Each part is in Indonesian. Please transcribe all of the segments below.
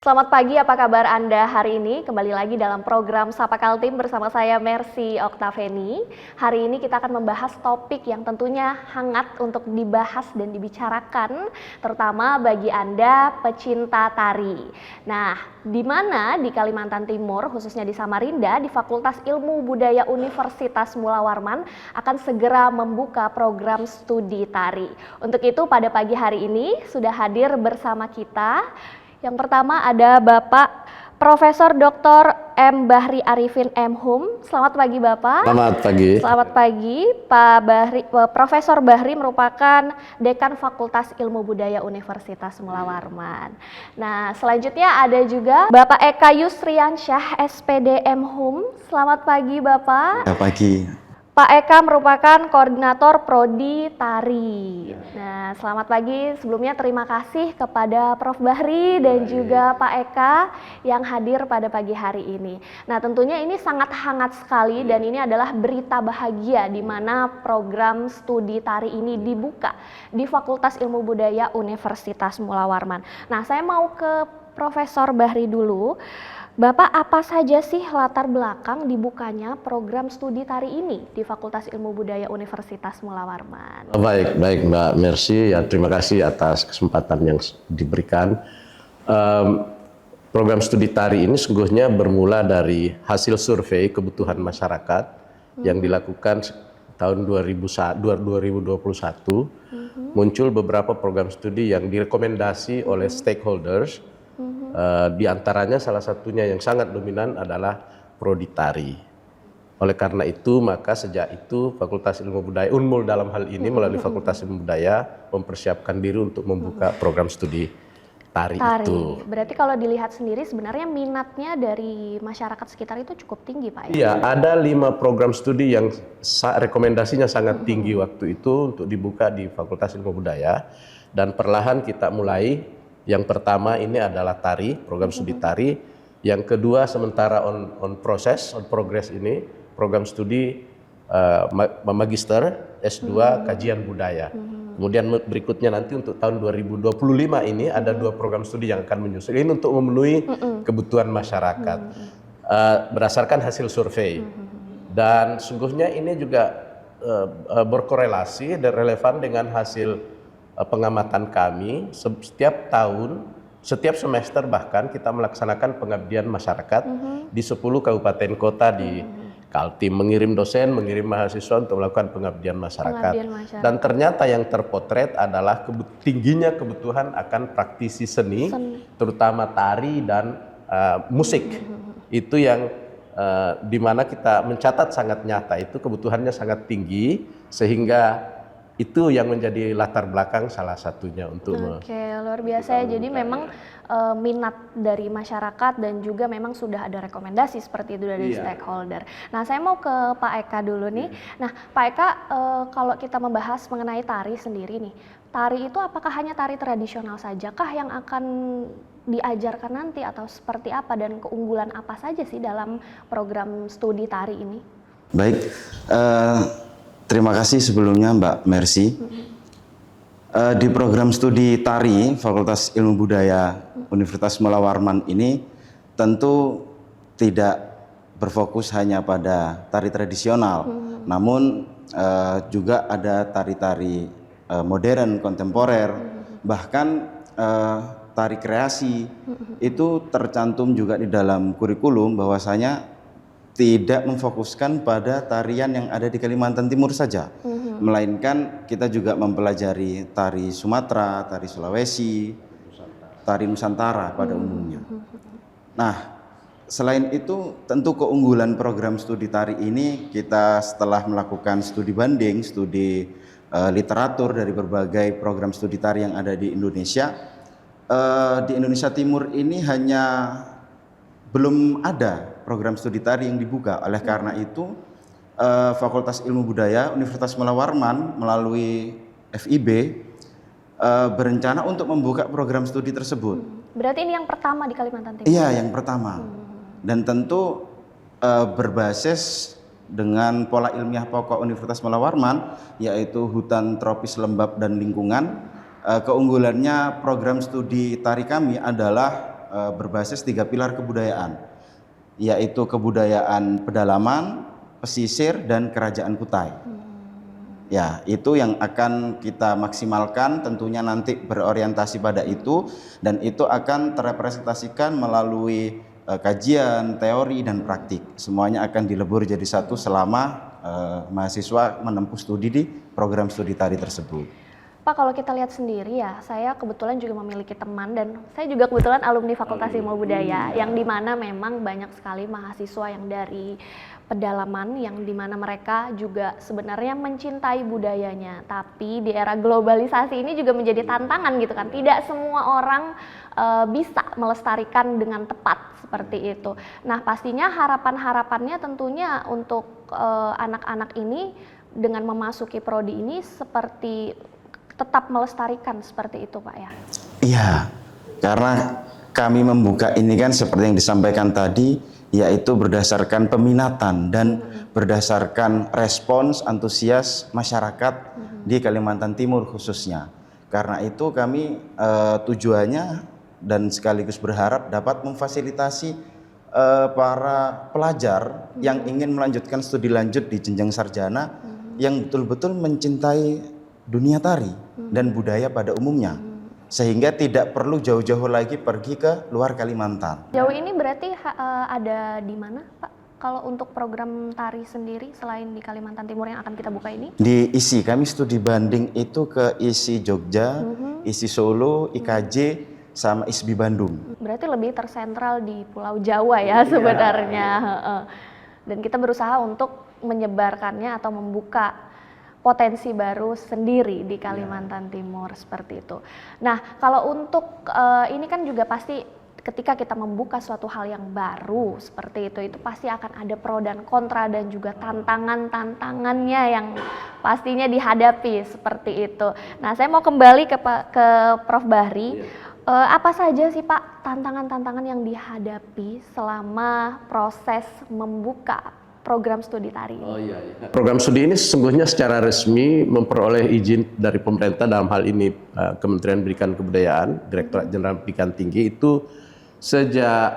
Selamat pagi, apa kabar Anda hari ini? Kembali lagi dalam program Sapa Kaltim bersama saya Mercy Oktaveni. Hari ini kita akan membahas topik yang tentunya hangat untuk dibahas dan dibicarakan, terutama bagi Anda pecinta tari. Nah, di mana di Kalimantan Timur, khususnya di Samarinda, di Fakultas Ilmu Budaya Universitas Mula Warman akan segera membuka program studi tari. Untuk itu pada pagi hari ini sudah hadir bersama kita. Yang pertama ada Bapak Profesor Dr. M. Bahri Arifin M.Hum. Selamat pagi Bapak. Selamat pagi. Selamat pagi Pak Bahri. Profesor Bahri merupakan Dekan Fakultas Ilmu Budaya Universitas Mula Warman. Nah, selanjutnya ada juga Bapak Eka Yusriansyah SPD M.Hum. Selamat pagi Bapak. Selamat pagi. Pak Eka merupakan koordinator Prodi Tari. Nah, selamat pagi. Sebelumnya terima kasih kepada Prof. Bahri dan juga Pak Eka yang hadir pada pagi hari ini. Nah, tentunya ini sangat hangat sekali dan ini adalah berita bahagia di mana program studi tari ini dibuka di Fakultas Ilmu Budaya Universitas Mula Warman. Nah, saya mau ke Profesor Bahri dulu. Bapak, apa saja sih latar belakang dibukanya program studi tari ini di Fakultas Ilmu Budaya Universitas Mula Warman? Baik Mbak Mercy, ya terima kasih atas kesempatan yang diberikan. Program studi tari ini sungguhnya bermula dari hasil survei kebutuhan masyarakat yang dilakukan tahun 2021. Muncul beberapa program studi yang direkomendasi oleh stakeholders. Di antaranya salah satunya yang sangat dominan adalah Prodi Tari. Oleh karena itu maka sejak itu Fakultas Ilmu Budaya Unmul dalam hal ini melalui Fakultas Ilmu Budaya mempersiapkan diri untuk membuka program studi tari itu. Berarti kalau dilihat sendiri sebenarnya minatnya dari masyarakat sekitar itu cukup tinggi Pak? Iya, ada 5 program studi yang rekomendasinya sangat tinggi waktu itu untuk dibuka di Fakultas Ilmu Budaya, dan perlahan kita mulai. Yang pertama ini adalah tari, program studi tari. Yang kedua sementara on progress ini program studi magister S2 kajian budaya. Kemudian berikutnya nanti untuk tahun 2025 ini ada 2 program studi yang akan menyusul. Ini untuk memenuhi kebutuhan masyarakat berdasarkan hasil survei. Dan sungguhnya ini juga berkorelasi dan relevan dengan hasil pengamatan kami. Setiap tahun, setiap semester bahkan kita melaksanakan pengabdian masyarakat di 10 kabupaten kota di Kaltim, mengirim dosen, mengirim mahasiswa untuk melakukan pengabdian masyarakat. Dan ternyata yang terpotret adalah tingginya kebutuhan akan praktisi seni, terutama tari dan musik. Itu yang di mana kita mencatat sangat nyata, itu kebutuhannya sangat tinggi, sehingga itu yang menjadi latar belakang salah satunya untuk Oke, luar biasa ya. Jadi memang minat dari masyarakat dan juga memang sudah ada rekomendasi seperti itu dari stakeholder. Nah, saya mau ke Pak Eka dulu nih. Nah, Pak Eka, kalau kita membahas mengenai tari sendiri nih, tari itu apakah hanya tari tradisional sajakah yang akan diajarkan nanti atau seperti apa, dan keunggulan apa saja sih dalam program studi tari ini? Baik, terima kasih sebelumnya Mbak Mercy. Di program studi tari Fakultas Ilmu Budaya Universitas Mula Warman ini tentu tidak berfokus hanya pada tari tradisional, namun juga ada tari-tari modern, kontemporer, bahkan tari kreasi. Itu tercantum juga di dalam kurikulum bahwasanya tidak memfokuskan pada tarian yang ada di Kalimantan Timur saja, melainkan kita juga mempelajari tari Sumatera, tari Sulawesi, tari Nusantara pada umumnya. Nah, selain itu tentu keunggulan program studi tari ini, kita setelah melakukan studi banding, studi literatur dari berbagai program studi tari yang ada di Indonesia Timur ini hanya belum ada program studi tari yang dibuka. Oleh karena itu Fakultas Ilmu Budaya Universitas Mula Warman melalui FIB berencana untuk membuka program studi tersebut. Berarti ini yang pertama di Kalimantan Timur? Iya, yang pertama. Dan tentu berbasis dengan pola ilmiah pokok Universitas Mula Warman, yaitu hutan tropis lembab dan lingkungan. Keunggulannya program studi tari kami adalah berbasis 3 pilar kebudayaan, yaitu kebudayaan pedalaman, pesisir, dan kerajaan Kutai. Ya, itu yang akan kita maksimalkan, tentunya nanti berorientasi pada itu, dan itu akan terrepresentasikan melalui kajian, teori, dan praktik. Semuanya akan dilebur jadi satu selama mahasiswa menempuh studi di program studi tari tersebut. Pak, kalau kita lihat sendiri ya, saya kebetulan juga memiliki teman dan saya juga kebetulan alumni Fakultas Ilmu Budaya, yang dimana memang banyak sekali mahasiswa yang dari pedalaman, yang dimana mereka juga sebenarnya mencintai budayanya. Tapi di era globalisasi ini juga menjadi tantangan gitu kan, tidak semua orang bisa melestarikan dengan tepat seperti itu. Nah, pastinya harapannya tentunya untuk anak-anak ini dengan memasuki prodi ini seperti tetap melestarikan seperti itu, Pak ya? Iya, karena kami membuka ini kan seperti yang disampaikan tadi, yaitu berdasarkan peminatan dan berdasarkan respons antusias masyarakat di Kalimantan Timur khususnya. Karena itu kami tujuannya dan sekaligus berharap dapat memfasilitasi para pelajar yang ingin melanjutkan studi lanjut di jenjang sarjana yang betul-betul mencintai dunia tari dan budaya pada umumnya, sehingga tidak perlu jauh-jauh lagi pergi ke luar Kalimantan. Jauh ini berarti ada di mana, Pak? Kalau untuk program tari sendiri selain di Kalimantan Timur yang akan kita buka ini? Di ISI, kami studi banding itu ke ISI Jogja, ISI Solo, IKJ, sama ISBI Bandung. Berarti lebih tersentral di Pulau Jawa ya sebenarnya. Dan kita berusaha untuk menyebarkannya atau membuka potensi baru sendiri di Kalimantan Timur seperti itu. Nah, kalau untuk ini kan juga pasti ketika kita membuka suatu hal yang baru seperti itu pasti akan ada pro dan kontra dan juga tantangannya yang pastinya dihadapi seperti itu. Nah, saya mau kembali ke Prof. Bahri. Apa saja sih Pak tantangan-tantangan yang dihadapi selama proses membuka program studi tari ini? Program studi ini sesungguhnya secara resmi memperoleh izin dari pemerintah, dalam hal ini Kementerian Pendidikan dan Kebudayaan, Direktorat Jenderal Pendidikan Tinggi, itu sejak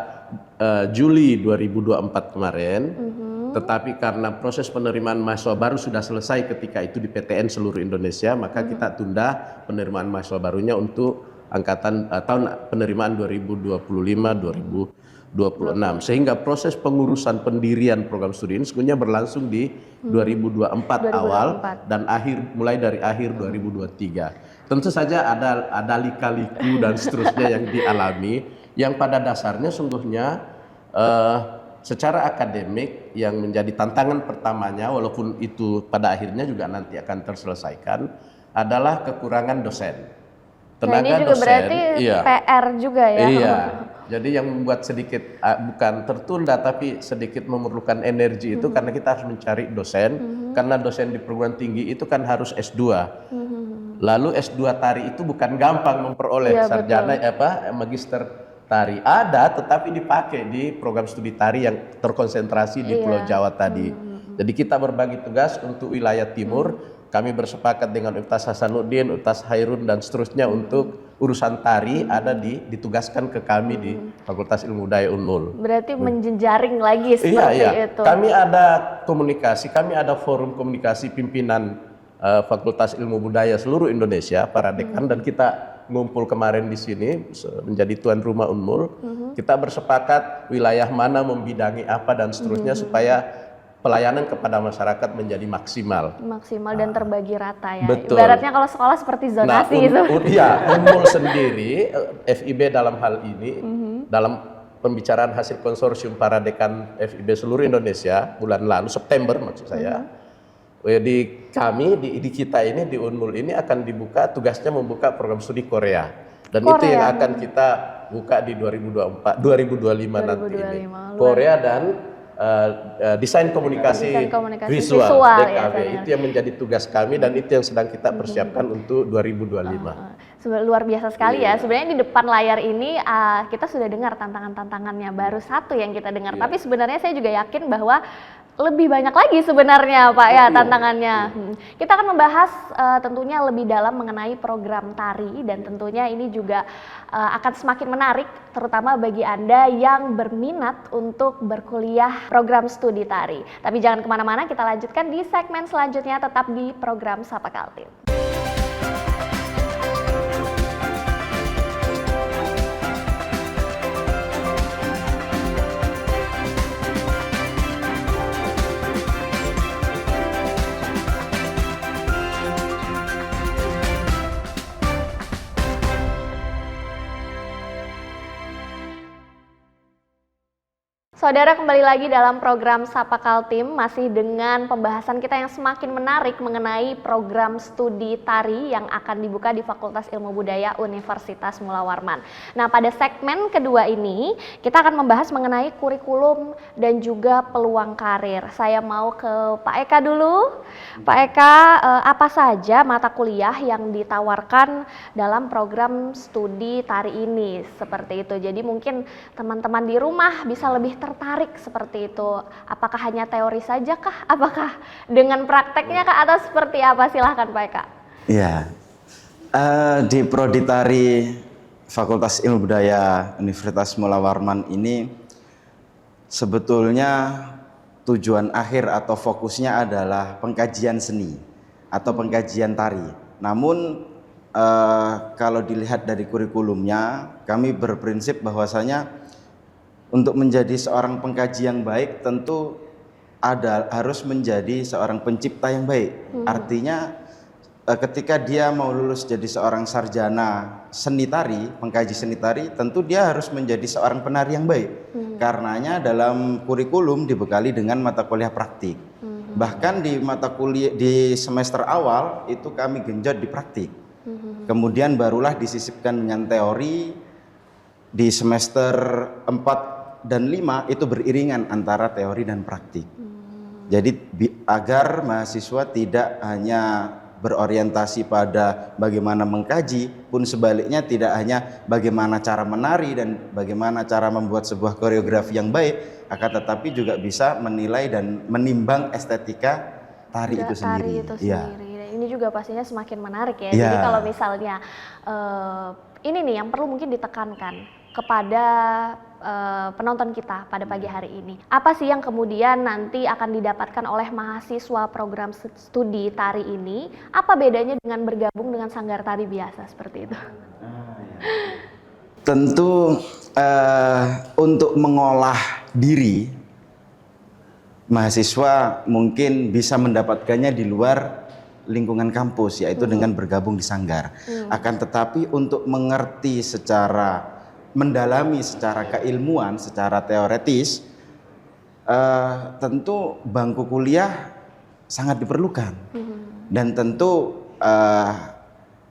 Juli 2024 kemarin. Tetapi karena proses penerimaan mahasiswa baru sudah selesai ketika itu di PTN seluruh Indonesia, maka kita tunda penerimaan mahasiswa barunya untuk angkatan tahun penerimaan 2025-2026, sehingga proses pengurusan pendirian program studi ini sebenarnya berlangsung di 2024 awal dan mulai dari akhir 2023. tentu saja ada lika-liku dan seterusnya yang dialami, yang pada dasarnya sungguhnya secara akademik yang menjadi tantangan pertamanya, walaupun itu pada akhirnya juga nanti akan terselesaikan, adalah kekurangan dosen. Nah, ini juga berarti iya. PR juga ya. Iya, jadi yang membuat sedikit bukan tertunda tapi sedikit memerlukan energi itu karena kita harus mencari dosen, karena dosen di perguruan tinggi itu kan harus S2. Lalu S2 tari itu bukan gampang memperoleh sarjana magister tari. Ada, tetapi dipakai di program studi tari yang terkonsentrasi di Pulau Jawa tadi. Jadi kita berbagi tugas untuk wilayah timur. Kami bersepakat dengan Ustaz Hasanuddin, Ustaz Hairun dan seterusnya untuk urusan tari ada ditugaskan ke kami di Fakultas Ilmu Budaya Unmul. Berarti menjejaring lagi seperti itu. Kami ada komunikasi, kami ada forum komunikasi pimpinan Fakultas Ilmu Budaya seluruh Indonesia, para dekan, dan kita ngumpul kemarin di sini menjadi tuan rumah Unmul. Kita bersepakat wilayah mana membidangi apa dan seterusnya supaya pelayanan kepada masyarakat menjadi maksimal dan terbagi rata ya. Betul. Ibaratnya kalau sekolah seperti zonasi itu. Unmul sendiri, FIB dalam hal ini, dalam pembicaraan hasil konsorsium para dekan FIB seluruh Indonesia bulan lalu, September maksud saya, di kita ini di Unmul ini akan dibuka, tugasnya membuka program studi Korea. Dan itu yang akan kita buka di 2025 nanti ini. Korea dan desain komunikasi visual DKV itu yang menjadi tugas kami dan itu yang sedang kita persiapkan untuk 2025. Luar biasa sekali ya. Sebenarnya di depan layar ini kita sudah dengar tantangan-tantangannya, baru satu yang kita dengar. Tapi sebenarnya saya juga yakin bahwa lebih banyak lagi sebenarnya Pak ya tantangannya. Kita akan membahas tentunya lebih dalam mengenai program tari dan tentunya ini juga akan semakin menarik terutama bagi Anda yang berminat untuk berkuliah program studi tari. Tapi jangan kemana-mana, kita lanjutkan di segmen selanjutnya tetap di program Sapa Kaltim. Saudara, kembali lagi dalam program Sapa Kaltim, masih dengan pembahasan kita yang semakin menarik mengenai program studi tari yang akan dibuka di Fakultas Ilmu Budaya Universitas Mula Warman. Nah, pada segmen kedua ini kita akan membahas mengenai kurikulum dan juga peluang karir. Saya mau ke Pak Eka dulu. Pak Eka, apa saja mata kuliah yang ditawarkan dalam program studi tari ini? Seperti itu. Jadi mungkin teman-teman di rumah bisa lebih tertarik seperti itu. Apakah hanya teori saja kah? Apakah dengan prakteknya kah? Atau seperti apa? Silahkan Pak Eka. Iya, di Prodi Tari Fakultas Ilmu Budaya Universitas Mula Warman ini sebetulnya tujuan akhir atau fokusnya adalah pengkajian seni atau pengkajian tari. Namun kalau dilihat dari kurikulumnya, kami berprinsip bahwasanya untuk menjadi seorang pengkaji yang baik tentu harus menjadi seorang pencipta yang baik. Artinya ketika dia mau lulus jadi seorang sarjana seni tari, pengkaji seni tari, tentu dia harus menjadi seorang penari yang baik. Karenanya dalam kurikulum dibekali dengan mata kuliah praktik. Bahkan di mata kuliah di semester awal itu kami genjot di praktik. Kemudian barulah disisipkan dengan teori di semester 4 dan 5 itu beriringan antara teori dan praktik. Jadi agar mahasiswa tidak hanya berorientasi pada bagaimana mengkaji, pun sebaliknya tidak hanya bagaimana cara menari dan bagaimana cara membuat sebuah koreografi yang baik, akan tetapi juga bisa menilai dan menimbang estetika tari itu sendiri. Ini juga pastinya semakin menarik ya. Jadi kalau misalnya ini nih yang perlu mungkin ditekankan kepada penonton kita pada pagi hari ini. Apa sih yang kemudian nanti akan didapatkan oleh mahasiswa program studi tari ini? Apa bedanya dengan bergabung dengan sanggar tari biasa seperti itu? Tentu untuk mengolah diri, mahasiswa mungkin bisa mendapatkannya di luar lingkungan kampus, yaitu dengan bergabung di sanggar. Akan tetapi untuk mengerti secara mendalami secara keilmuan, secara teoretis, tentu bangku kuliah sangat diperlukan. Dan tentu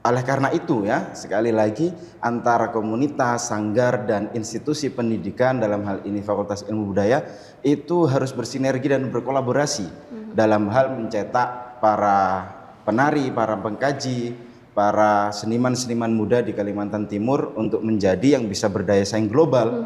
oleh karena itu ya, sekali lagi antara komunitas, sanggar, dan institusi pendidikan, dalam hal ini Fakultas Ilmu Budaya, itu harus bersinergi dan berkolaborasi dalam hal mencetak para penari, para pengkaji, para seniman-seniman muda di Kalimantan Timur untuk menjadi yang bisa berdaya saing global.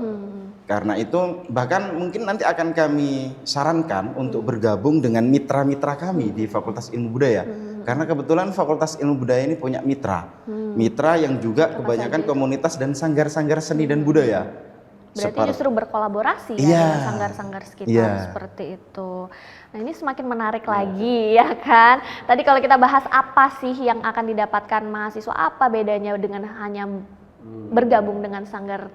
Karena itu bahkan mungkin nanti akan kami sarankan untuk bergabung dengan mitra-mitra kami di Fakultas Ilmu Budaya. Karena kebetulan Fakultas Ilmu Budaya ini punya mitra yang juga kebanyakan komunitas dan sanggar-sanggar seni dan budaya. Berarti justru berkolaborasi ya dengan sanggar-sanggar sekitar seperti itu. Nah ini semakin menarik lagi ya kan. Tadi kalau kita bahas apa sih yang akan didapatkan mahasiswa, apa bedanya dengan hanya bergabung dengan sanggar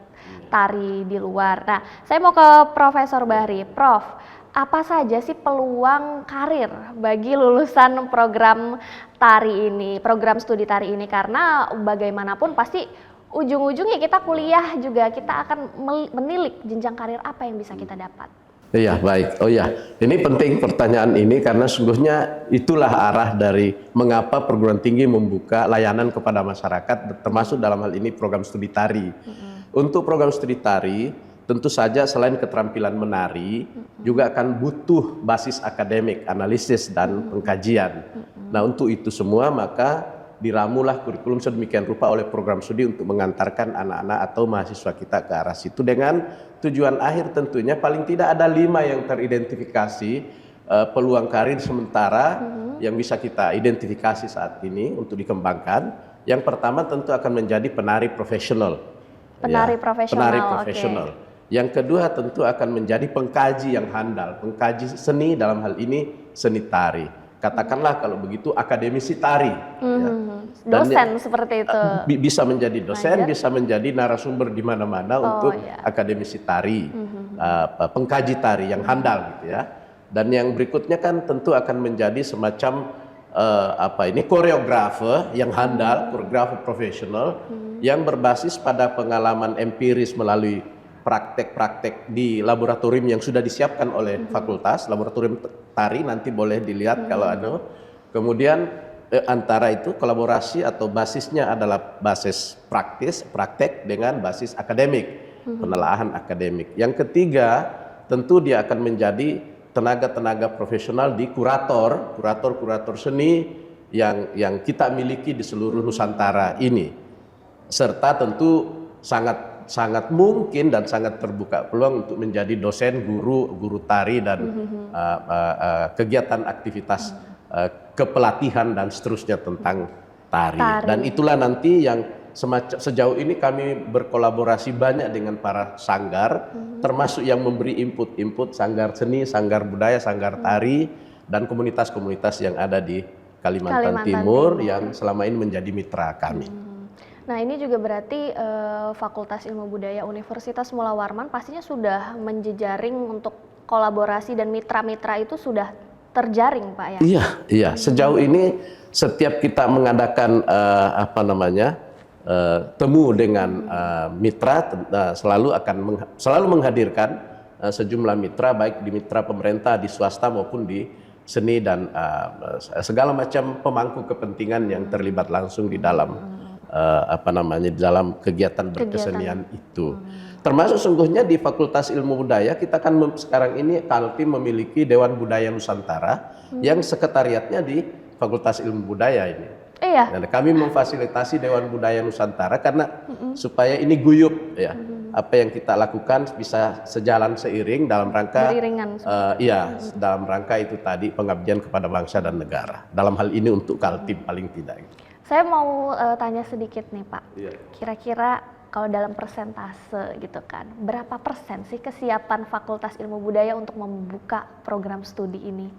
tari di luar. Nah saya mau ke Profesor Bahri. Prof, apa saja sih peluang karir bagi lulusan program tari ini, program studi tari ini? Karena bagaimanapun pasti ujung-ujungnya kita kuliah juga, kita akan menilik jenjang karir apa yang bisa kita dapat. Iya, baik. Oh ya, ini penting pertanyaan ini karena sungguhnya itulah arah dari mengapa perguruan tinggi membuka layanan kepada masyarakat, termasuk dalam hal ini program studi tari. Untuk program studi tari, tentu saja selain keterampilan menari, juga akan butuh basis akademik, analisis, dan pengkajian. Nah, untuk itu semua maka diramulah kurikulum sedemikian rupa oleh program studi untuk mengantarkan anak-anak atau mahasiswa kita ke arah situ dengan tujuan akhir tentunya paling tidak ada 5 yang teridentifikasi peluang karir sementara yang bisa kita identifikasi saat ini untuk dikembangkan. Yang pertama tentu akan menjadi penari profesional. Penari profesional. Yang kedua tentu akan menjadi pengkaji yang handal, pengkaji seni, dalam hal ini seni tari. Katakanlah kalau begitu akademisi tari. Dosen seperti itu. Bisa menjadi dosen, bisa menjadi narasumber di mana-mana untuk akademisi tari, pengkaji tari yang handal gitu ya. Dan yang berikutnya kan tentu akan menjadi semacam koreografer yang handal, koreografer profesional yang berbasis pada pengalaman empiris melalui praktek-praktek di laboratorium yang sudah disiapkan oleh fakultas, laboratorium tari nanti boleh dilihat kalau ada. Kemudian antara itu kolaborasi atau basisnya adalah basis praktek dengan basis akademik, penelaahan akademik. Yang ketiga, tentu dia akan menjadi tenaga-tenaga profesional di kurator seni yang kita miliki di seluruh Nusantara ini. Serta tentu sangat mungkin dan sangat terbuka peluang untuk menjadi dosen, guru tari dan kegiatan aktivitas kepelatihan dan seterusnya tentang tari. Dan itulah nanti yang sejauh ini kami berkolaborasi banyak dengan para sanggar, termasuk yang memberi input sanggar seni, sanggar budaya, sanggar tari, dan komunitas-komunitas yang ada di Kalimantan Timur yang selama ini menjadi mitra kami. Nah ini juga berarti Fakultas Ilmu Budaya Universitas Mula Warman pastinya sudah menjejaring untuk kolaborasi dan mitra-mitra itu sudah terjaring Pak ya? Iya. Sejauh ini setiap kita mengadakan temu dengan mitra, selalu menghadirkan sejumlah mitra, baik di mitra pemerintah, di swasta maupun di seni dan segala macam pemangku kepentingan yang terlibat langsung di dalam dalam kegiatan berkesenian itu. Termasuk sungguhnya di Fakultas Ilmu Budaya kita kan sekarang ini Kaltim memiliki Dewan Budaya Nusantara yang sekretariatnya di Fakultas Ilmu Budaya ini. Iya. Dan kami memfasilitasi Dewan Budaya Nusantara karena supaya ini guyup ya. Apa yang kita lakukan bisa sejalan seiring dalam rangka dalam rangka itu tadi pengabdian kepada bangsa dan negara. Dalam hal ini untuk Kaltim paling tidak. Saya mau tanya sedikit nih Pak, Iya. Kira-kira kalau dalam persentase gitu kan, berapa persen sih kesiapan Fakultas Ilmu Budaya untuk membuka program studi ini?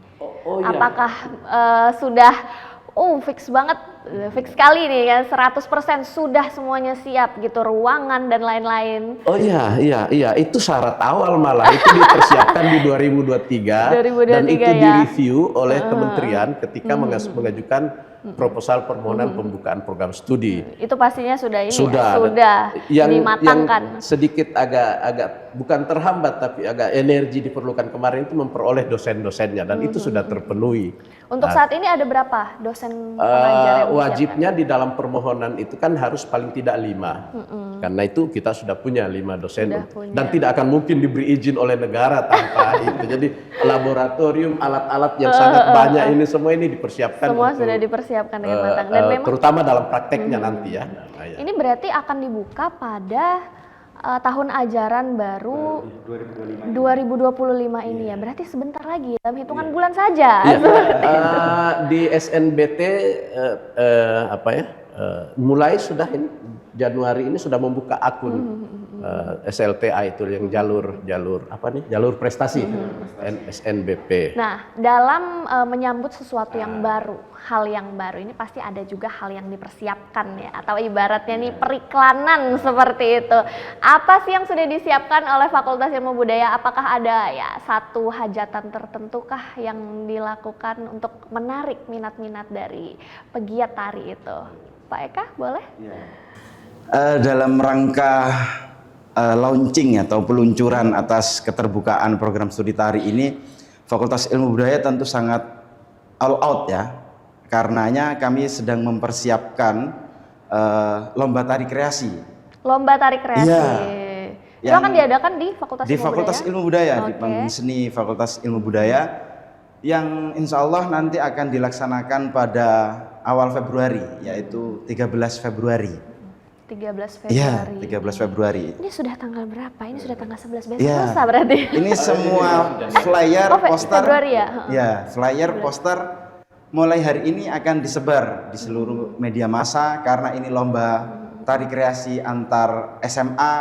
Apakah sudah fix banget fix sekali nih kan 100% sudah semuanya siap gitu, ruangan dan lain-lain. Oh iya, itu syarat awal malah itu dipersiapkan di 2023 dan 2023 itu ya. direview oleh kementerian ketika mengajukan proposal permohonan pembukaan program studi. Itu pastinya sudah ini Sudah dimatangkan. yang sedikit agak bukan terhambat tapi agak energi diperlukan kemarin itu memperoleh dosen-dosennya dan itu sudah terpenuhi. Untuk saat ini ada berapa dosen pengajar yang Wajibnya di dalam permohonan itu kan harus paling tidak 5. Karena itu kita sudah punya 5 dosen dan tidak akan mungkin diberi izin oleh negara tanpa itu. Jadi laboratorium, alat-alat yang sangat banyak ini semua ini dipersiapkan. Semua sudah dipersiapkan dengan matang dan memang terutama dalam prakteknya nanti ya. ini berarti akan dibuka pada tahun ajaran baru 2025 ini ya. Berarti sebentar lagi dalam hitungan bulan saja. Di SNBT mulai sudah ini Januari ini sudah membuka akun SLTA itu yang jalur prestasi SNBP. Nah, dalam menyambut sesuatu yang baru, hal yang baru ini pasti ada juga hal yang dipersiapkan ya, atau ibaratnya nih periklanan seperti itu. Apa sih yang sudah disiapkan oleh Fakultas Ilmu Budaya? Apakah ada ya satu hajatan tertentu kah yang dilakukan untuk menarik minat-minat dari pegiat tari itu? Pak Eka, boleh? Dalam rangka launching atau peluncuran atas keterbukaan program studi tari ini, Fakultas Ilmu Budaya tentu sangat all out ya. Karenanya kami sedang mempersiapkan lomba tari kreasi. Lomba tari kreasi. Ya, itu akan diadakan di Fakultas Ilmu Budaya? Di Fakultas Ilmu Budaya, di Panggung Seni Fakultas Ilmu Budaya, yang insya Allah nanti akan dilaksanakan pada awal Februari, yaitu 13 Februari. 13 Februari. Iya, 13 Februari. Ini sudah tanggal berapa? Ini sudah tanggal 11 besok Ya, lusa berarti. Ini semua flyer, poster. Februari ya? Ya, flyer, poster mulai hari ini akan disebar di seluruh media massa karena ini lomba tari kreasi antar SMA,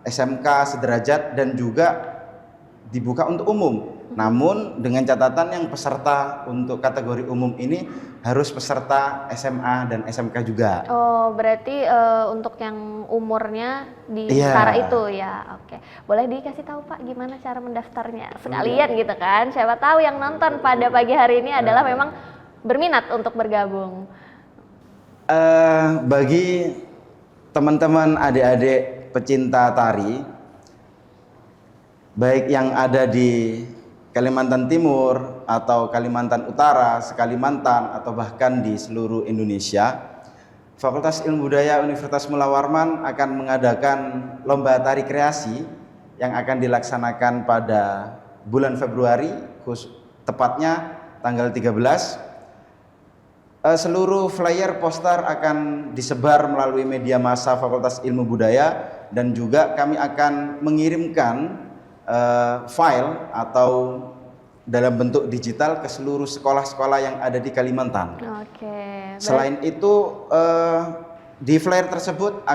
SMK sederajat dan juga dibuka untuk umum. Namun dengan catatan yang peserta untuk kategori umum ini harus peserta SMA dan SMK juga. Oh, berarti untuk yang umurnya di setara itu ya. Oke. Boleh dikasih tahu Pak gimana cara mendaftarnya? Sekalian gitu kan. Siapa tahu yang nonton pada pagi hari ini adalah memang berminat untuk bergabung. Bagi teman-teman adik-adik pecinta tari, baik yang ada di Kalimantan Timur atau Kalimantan Utara, Sekalimantan atau bahkan di seluruh Indonesia, Fakultas Ilmu Budaya Universitas Mula Warman akan mengadakan lomba tari kreasi yang akan dilaksanakan pada bulan Februari, tepatnya tanggal 13. Seluruh flyer poster akan disebar melalui media massa Fakultas Ilmu Budaya dan juga kami akan mengirimkan file atau dalam bentuk digital ke seluruh sekolah-sekolah yang ada di Kalimantan. Oke. Selain itu di flyer tersebut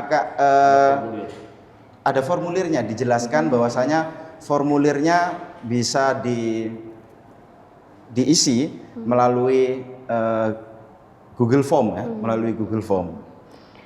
ada formulirnya, dijelaskan bahwasanya formulirnya bisa diisi melalui Google Form ya, melalui Google Form.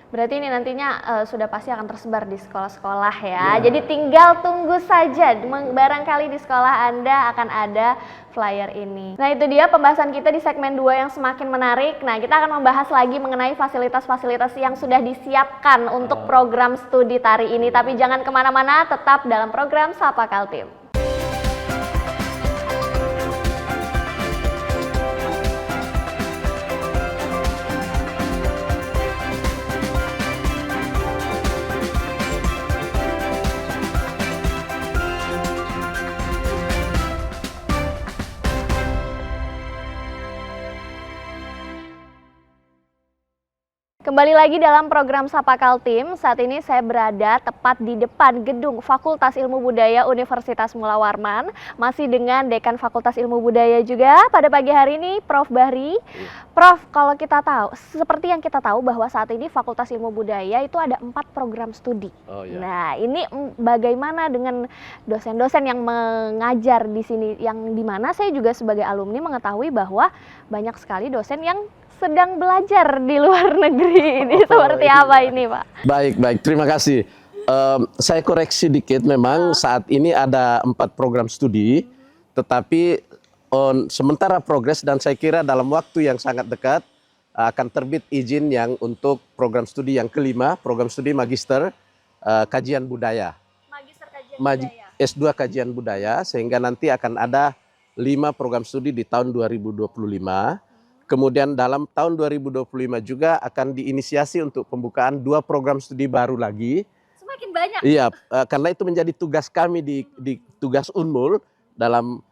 Berarti ini nantinya sudah pasti akan tersebar di sekolah-sekolah ya. Jadi tinggal tunggu saja, barangkali di sekolah Anda akan ada flyer ini. Nah, itu dia pembahasan kita di segmen 2 yang semakin menarik. Nah, kita akan membahas lagi mengenai fasilitas-fasilitas yang sudah disiapkan untuk program studi tari ini. Tapi jangan kemana-mana, tetap dalam program Sapa Kaltim. Kembali lagi dalam program Sapa Kaltim. Saat ini saya berada tepat di depan gedung Fakultas Ilmu Budaya Universitas Mula Warman. Masih dengan Dekan Fakultas Ilmu Budaya juga pada pagi hari ini, Prof. Bahri. Prof, kalau kita tahu, seperti yang kita tahu bahwa saat ini Fakultas Ilmu Budaya itu ada 4 program studi. Oh, iya. Nah, ini bagaimana dengan dosen-dosen yang mengajar di sini, yang dimana saya juga sebagai alumni mengetahui bahwa banyak sekali dosen yang sedang belajar di luar negeri ini seperti apa ini, Pak? Baik, terima kasih. Saya koreksi dikit, memang saat ini ada 4 program studi, tetapi sementara progres dan saya kira dalam waktu yang sangat dekat akan terbit izin yang untuk program studi yang kelima, program studi magister kajian budaya. Magister kajian budaya. S2 kajian budaya, sehingga nanti akan ada 5 program studi di tahun 2025. Kemudian dalam tahun 2025 juga akan diinisiasi untuk pembukaan 2 program studi baru lagi. Semakin banyak. Iya, karena itu menjadi tugas kami di tugas Unmul dalam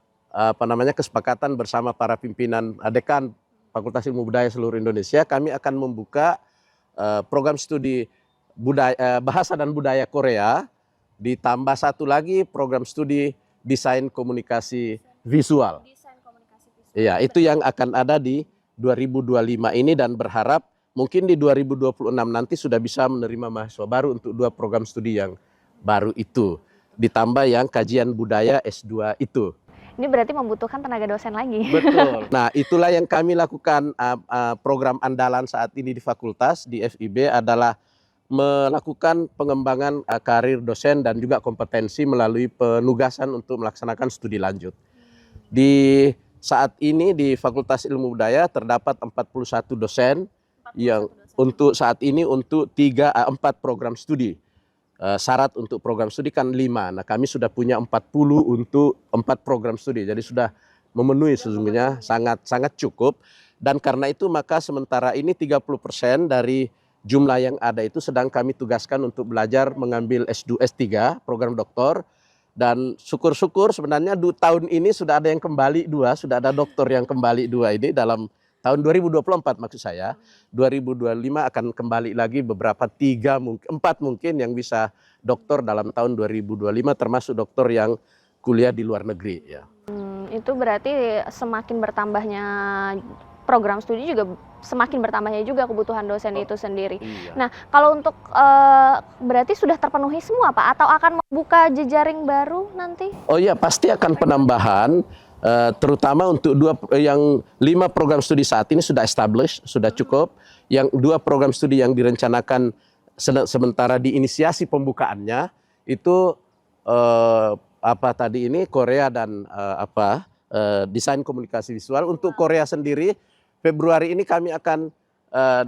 kesepakatan bersama para pimpinan dekan Fakultas Ilmu Budaya seluruh Indonesia. Kami akan membuka program studi bahasa dan budaya Korea, ditambah satu lagi program studi desain komunikasi visual. Iya, itu yang akan ada di 2025 ini, dan berharap mungkin di 2026 nanti sudah bisa menerima mahasiswa baru untuk 2 program studi yang baru itu. Ditambah yang kajian budaya S2 itu. Ini berarti membutuhkan tenaga dosen lagi. Betul. Nah, itulah yang kami lakukan. Program andalan saat ini di fakultas, di FIB adalah melakukan pengembangan karir dosen dan juga kompetensi melalui penugasan untuk melaksanakan studi lanjut. Di saat ini di Fakultas Ilmu Budaya terdapat 41 dosen yang untuk saat ini untuk 4 program studi. Syarat untuk program studi kan 5. Nah, kami sudah punya 40 untuk 4 program studi. Jadi sudah memenuhi sesungguhnya, sangat cukup. Dan karena itu maka sementara ini 30% dari jumlah yang ada itu sedang kami tugaskan untuk belajar mengambil S2, S3, program doktor. Dan syukur-syukur sebenarnya tahun ini sudah ada yang kembali 2, sudah ada doktor yang kembali 2 ini dalam tahun 2024 maksud saya. 2025 akan kembali lagi beberapa 4 mungkin yang bisa doktor dalam tahun 2025, termasuk doktor yang kuliah di luar negeri ya. Itu berarti semakin bertambahnya program studi juga semakin bertambahnya juga kebutuhan dosen itu sendiri. Iya. Nah, kalau untuk berarti sudah terpenuhi semua, Pak, atau akan membuka jejaring baru nanti? Oh iya, pasti akan penambahan, terutama untuk 5 program studi saat ini sudah established, sudah cukup. Yang 2 program studi yang direncanakan sementara diinisiasi pembukaannya itu Korea dan desain komunikasi visual. Untuk Korea sendiri Februari ini kami akan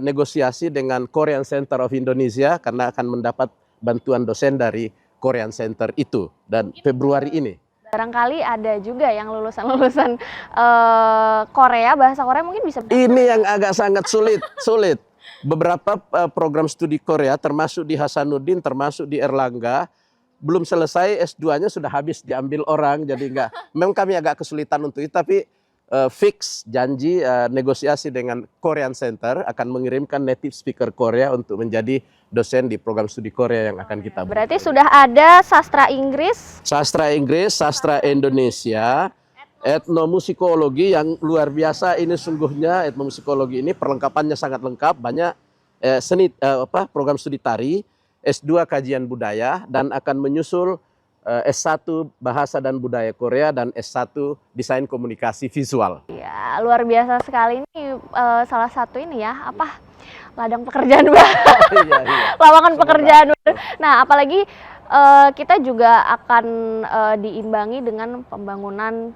negosiasi dengan Korean Center of Indonesia karena akan mendapat bantuan dosen dari Korean Center itu, dan Februari ini. Barangkali ada juga yang lulusan Korea, bahasa Korea mungkin bisa. Ini yang agak sangat sulit. Beberapa program studi Korea termasuk di Hasanuddin, termasuk di Erlangga, belum selesai S2-nya sudah habis diambil orang, jadi memang kami agak kesulitan untuk itu, tapi fix janji negosiasi dengan Korean Center akan mengirimkan native speaker Korea untuk menjadi dosen di program studi Korea yang akan kita buka. Berarti sudah ada sastra Inggris, sastra Indonesia, etnomusikologi yang luar biasa ini sungguhnya. Etnomusikologi ini perlengkapannya sangat lengkap, banyak program studi tari, S2 kajian budaya, dan akan menyusul S1 Bahasa dan Budaya Korea dan S1 Desain Komunikasi Visual. Ya, luar biasa sekali ini, salah satu ini ya, ladang pekerjaan baru. Iya. Lapangan pekerjaan baru. Nah, apalagi kita juga akan diimbangi dengan pembangunan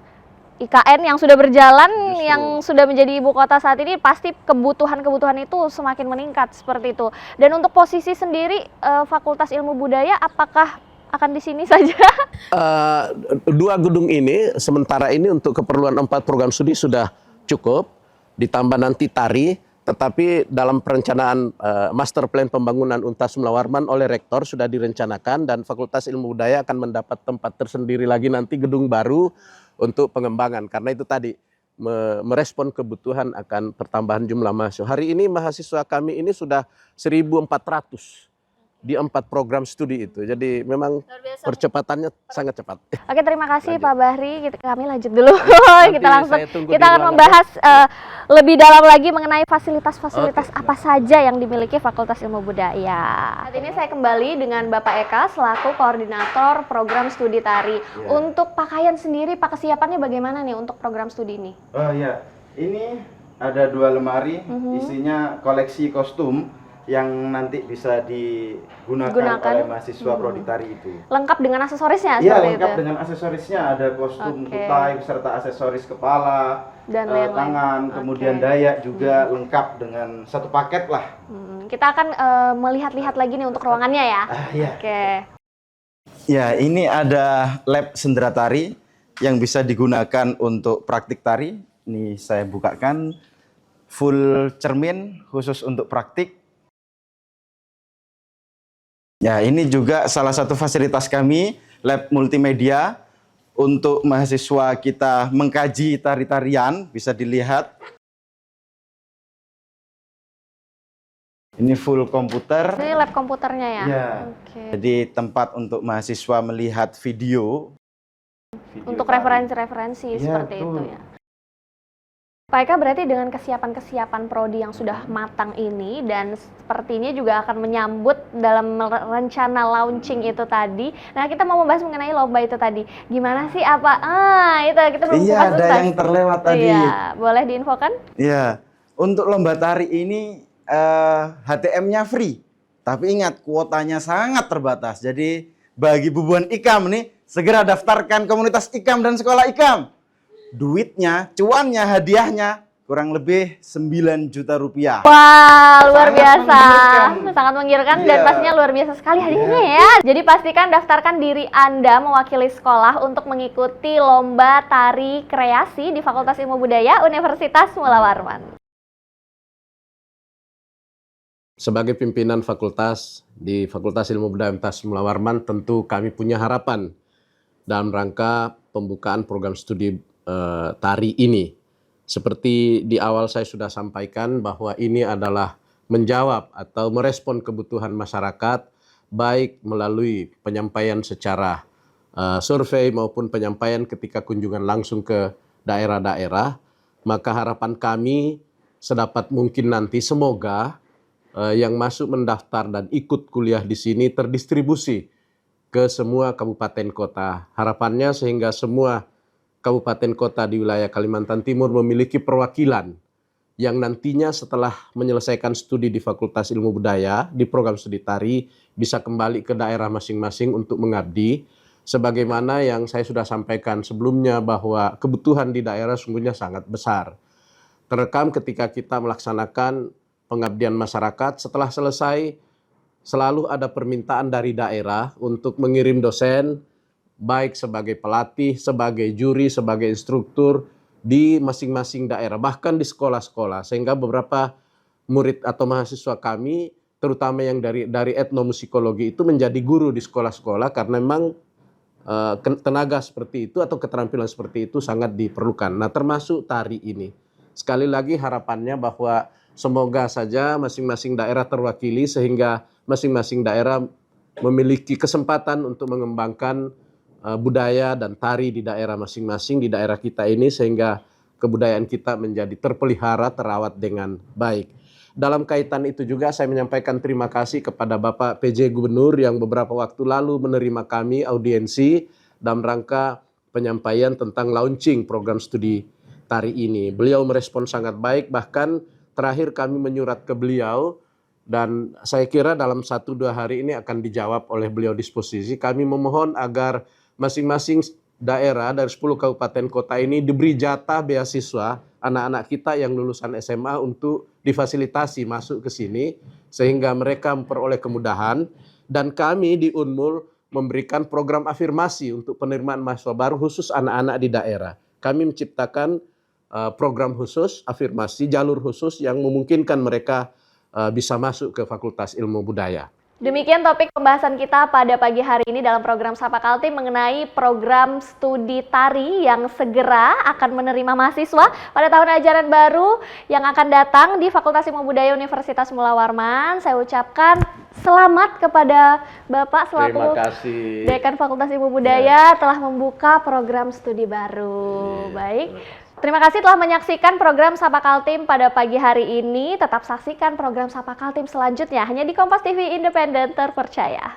IKN yang sudah berjalan, yang sudah menjadi ibu kota saat ini, pasti kebutuhan-kebutuhan itu semakin meningkat seperti itu. Dan untuk posisi sendiri Fakultas Ilmu Budaya, apakah akan di sini saja? 2 gedung ini sementara ini untuk keperluan 4 program studi sudah cukup, ditambah nanti tari, tetapi dalam perencanaan master plan pembangunan Untas Mulawarman oleh rektor sudah direncanakan, dan Fakultas Ilmu Budaya akan mendapat tempat tersendiri lagi nanti, gedung baru untuk pengembangan, karena itu tadi merespon kebutuhan akan pertambahan jumlah mahasiswa. Hari ini mahasiswa kami ini sudah 1.400 di 4 program studi itu. Jadi memang percepatannya sangat cepat. Oke, terima kasih Pak Bahri. Kami lanjut dulu. Kita akan membahas lebih dalam lagi mengenai fasilitas-fasilitas apa saja yang dimiliki Fakultas Ilmu Budaya. Saat ini saya kembali dengan Bapak Eka selaku koordinator program studi tari. Untuk pakaian sendiri, Pak, kesiapannya bagaimana nih untuk program studi ini? Oh ya, ini ada 2 lemari isinya koleksi kostum yang nanti bisa digunakan oleh mahasiswa prodi tari itu. Lengkap dengan aksesorisnya Iya, seperti lengkap itu? dengan aksesorisnya, ada kostum kutai beserta aksesoris kepala, Dan lain-lain. tangan, kemudian dayak juga lengkap dengan satu paket lah. Kita akan melihat-lihat lagi nih untuk ruangannya ya. Iya. Oke. Ya, ini ada lab sendera tari yang bisa digunakan untuk praktik tari. Ini saya bukakan, full cermin khusus untuk praktik. Ya, ini juga salah satu fasilitas kami, lab multimedia untuk mahasiswa kita mengkaji tari-tarian, bisa dilihat. Ini full komputer. Ini lab komputernya ya? Ya. Oke. Jadi tempat untuk mahasiswa melihat video. Untuk referensi-referensi seperti betul. itu ya. Pak Eka, berarti dengan kesiapan-kesiapan prodi yang sudah matang ini dan sepertinya juga akan menyambut dalam rencana launching itu tadi. Nah, kita mau membahas mengenai lomba itu tadi. Gimana sih apa? Itu kita belum Iya, ada tuntas. yang terlewat tadi. Iya, boleh diinfokan? Iya, untuk lomba tari ini HTM-nya free. Tapi ingat, kuotanya sangat terbatas. Jadi bagi bubuan IKAM nih, segera daftarkan komunitas IKAM dan sekolah IKAM. Duitnya, cuannya, hadiahnya kurang lebih 9 juta rupiah. Wah, luar biasa. Menggiurkan. Sangat menggiurkan dan Iya. pastinya luar biasa sekali hadiahnya ya. Jadi pastikan daftarkan diri Anda mewakili sekolah untuk mengikuti lomba tari kreasi di Fakultas Ilmu Budaya Universitas Mula Warman. Sebagai pimpinan fakultas di Fakultas Ilmu Budaya Universitas Mula Warman, tentu kami punya harapan dalam rangka pembukaan program studi tari ini. Seperti di awal saya sudah sampaikan bahwa ini adalah menjawab atau merespon kebutuhan masyarakat, baik melalui penyampaian secara survei maupun penyampaian ketika kunjungan langsung ke daerah-daerah. Maka harapan kami sedapat mungkin nanti semoga yang masuk mendaftar dan ikut kuliah di sini terdistribusi ke semua kabupaten kota. Harapannya sehingga semua kabupaten kota di wilayah Kalimantan Timur memiliki perwakilan yang nantinya setelah menyelesaikan studi di Fakultas Ilmu Budaya di program studi tari bisa kembali ke daerah masing-masing untuk mengabdi. Sebagaimana yang saya sudah sampaikan sebelumnya bahwa kebutuhan di daerah sungguhnya sangat besar. Terekam ketika kita melaksanakan pengabdian masyarakat, setelah selesai selalu ada permintaan dari daerah untuk mengirim dosen, baik sebagai pelatih, sebagai juri, sebagai instruktur di masing-masing daerah, bahkan di sekolah-sekolah. Sehingga beberapa murid atau mahasiswa kami, terutama yang dari etnomusikologi itu menjadi guru di sekolah-sekolah karena memang tenaga seperti itu atau keterampilan seperti itu sangat diperlukan. Nah, termasuk tari ini. Sekali lagi harapannya bahwa semoga saja masing-masing daerah terwakili sehingga masing-masing daerah memiliki kesempatan untuk mengembangkan budaya dan tari di daerah masing-masing di daerah kita ini sehingga kebudayaan kita menjadi terpelihara, terawat dengan baik. Dalam kaitan itu juga saya menyampaikan terima kasih kepada Bapak PJ Gubernur yang beberapa waktu lalu menerima kami audiensi dalam rangka penyampaian tentang launching program studi tari ini. Beliau merespon sangat baik, bahkan terakhir kami menyurat ke beliau dan saya kira dalam 1-2 hari ini akan dijawab oleh beliau disposisi. Kami memohon agar masing-masing daerah dari 10 kabupaten kota ini diberi jatah beasiswa anak-anak kita yang lulusan SMA untuk difasilitasi masuk ke sini sehingga mereka memperoleh kemudahan, dan kami di Unmul memberikan program afirmasi untuk penerimaan mahasiswa baru khusus anak-anak di daerah. Kami menciptakan program khusus afirmasi, jalur khusus yang memungkinkan mereka bisa masuk ke Fakultas Ilmu Budaya. Demikian topik pembahasan kita pada pagi hari ini dalam program Sapa Kaltim mengenai program studi tari yang segera akan menerima mahasiswa pada tahun ajaran baru yang akan datang di Fakultas Ilmu Budaya Universitas Mula Warman. Saya ucapkan selamat kepada Bapak selaku Dekan Fakultas Ilmu Budaya telah membuka program studi baru. Baik. Terima kasih telah menyaksikan program Sapa Kaltim pada pagi hari ini. Tetap saksikan program Sapa Kaltim selanjutnya hanya di Kompas TV Independen Terpercaya.